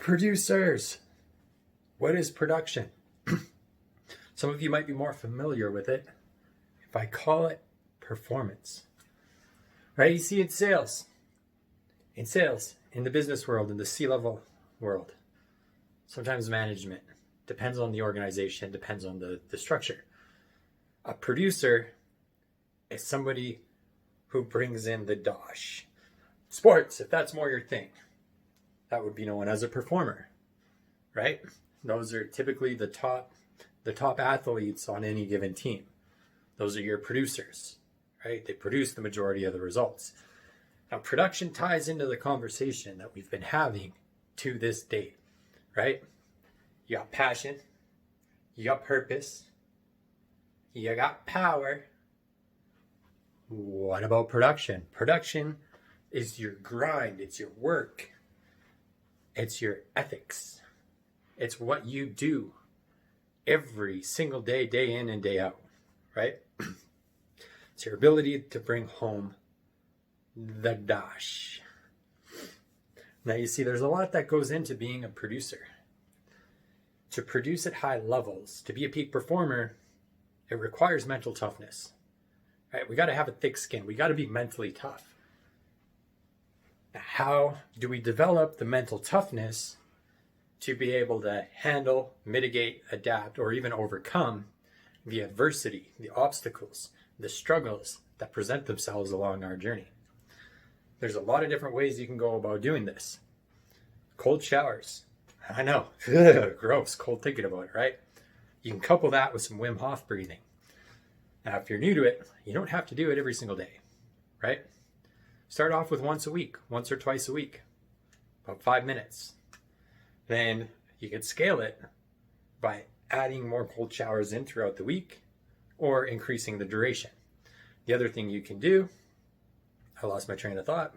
Producers, what is production? Some of you might be more familiar with it if I call it performance. Right? You see, in sales, in the business world, in the C-level world, sometimes management, depends on the organization, depends on the structure. A producer is somebody who brings in the dosh. Sports, if that's more your thing, that would be known as a performer, right? Those are typically the top athletes on any given team. Those are your producers, right? They produce the majority of the results. Now, production ties into the conversation that we've been having to this date, right? You got passion, you got purpose, you got power. What about production? Production is your grind, it's your work, it's your ethics. It's what you do every single day, day in and day out, right? It's your ability to bring home the dash. Now you see, there's a lot that goes into being a producer. To produce at high levels, to be a peak performer, it requires mental toughness, right? We got to have a thick skin. We got to be mentally tough. How do we develop the mental toughness to be able to handle, mitigate, adapt, or even overcome the adversity, the obstacles, the struggles that present themselves along our journey? There's a lot of different ways you can go about doing this. Cold showers. I know, gross, cold thinking about it, right? You can couple that with some Wim Hof breathing. Now, if you're new to it, you don't have to do it every single day, right? Start off with once or twice a week, about 5 minutes. Then you can scale it by adding more cold showers in throughout the week or increasing the duration. The other thing you can do, I lost my train of thought,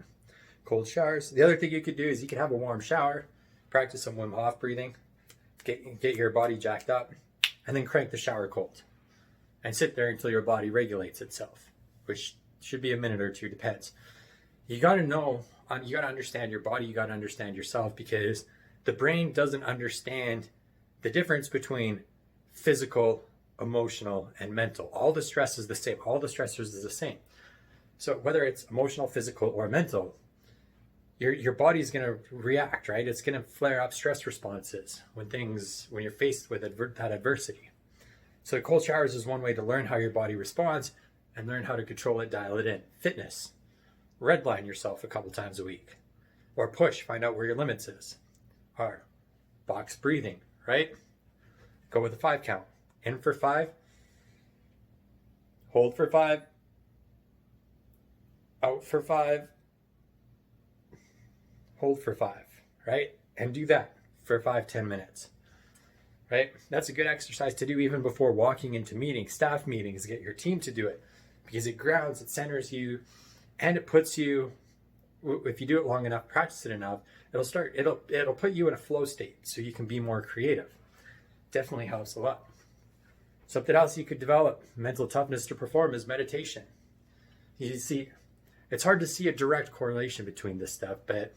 cold showers. The other thing you could do is you could have a warm shower, practice some Wim Hof breathing, get your body jacked up, and then crank the shower cold. And sit there until your body regulates itself, which should be a minute or two, depends. You got to know, you got to understand your body, you got to understand yourself, because the brain doesn't understand the difference between physical, emotional, and mental. All the stress is the same. All the stressors is the same. So whether it's emotional, physical, or mental, your body's going to react, right? It's going to flare up stress responses when you're faced with that adversity. So cold showers is one way to learn how your body responds and learn how to control it, dial it in. Fitness. Redline yourself a couple times a week. Or push, find out where your limits is. Or box breathing, right? Go with a 5 count. In for 5. Hold for 5. Out for 5. Hold for 5, right? And do that for 5-10 minutes. Right? That's a good exercise to do even before walking into meetings, staff meetings. Get your team to do it because it grounds, it centers you, and it puts you, if you do it long enough, practice it enough, it'll put you in a flow state so you can be more creative. Definitely helps a lot. Something else you could develop, mental toughness to perform, is meditation. You see, it's hard to see a direct correlation between this stuff, but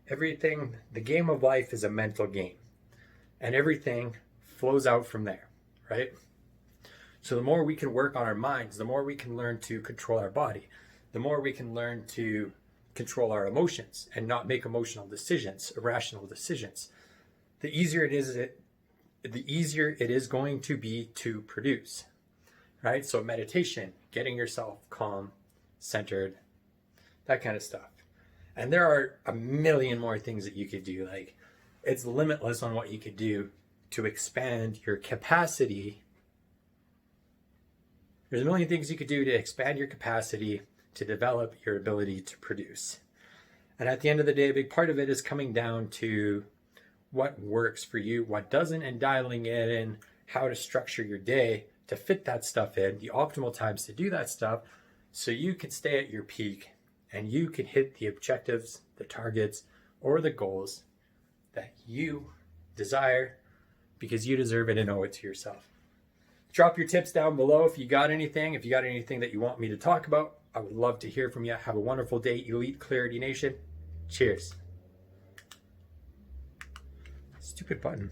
the game of life is a mental game, and everything flows out from there, right? So the more we can work on our minds, the more we can learn to control our body, the more we can learn to control our emotions and not make emotional decisions, irrational decisions, the easier it is going to be to produce, right? So meditation, getting yourself calm, centered, that kind of stuff. And there are a million more things that you could do. Like, it's limitless on what you could do to expand your capacity. There's a million things you could do to expand your capacity to develop your ability to produce. And at the end of the day, a big part of it is coming down to what works for you, what doesn't, and dialing it in, how to structure your day to fit that stuff in, the optimal times to do that stuff, so you can stay at your peak and you can hit the objectives, the targets, or the goals that you desire because you deserve it and owe it to yourself. Drop your tips down below if you got anything that you want me to talk about. I would love to hear from you. Have a wonderful day, Elite Clarity Nation. Cheers. Stupid button.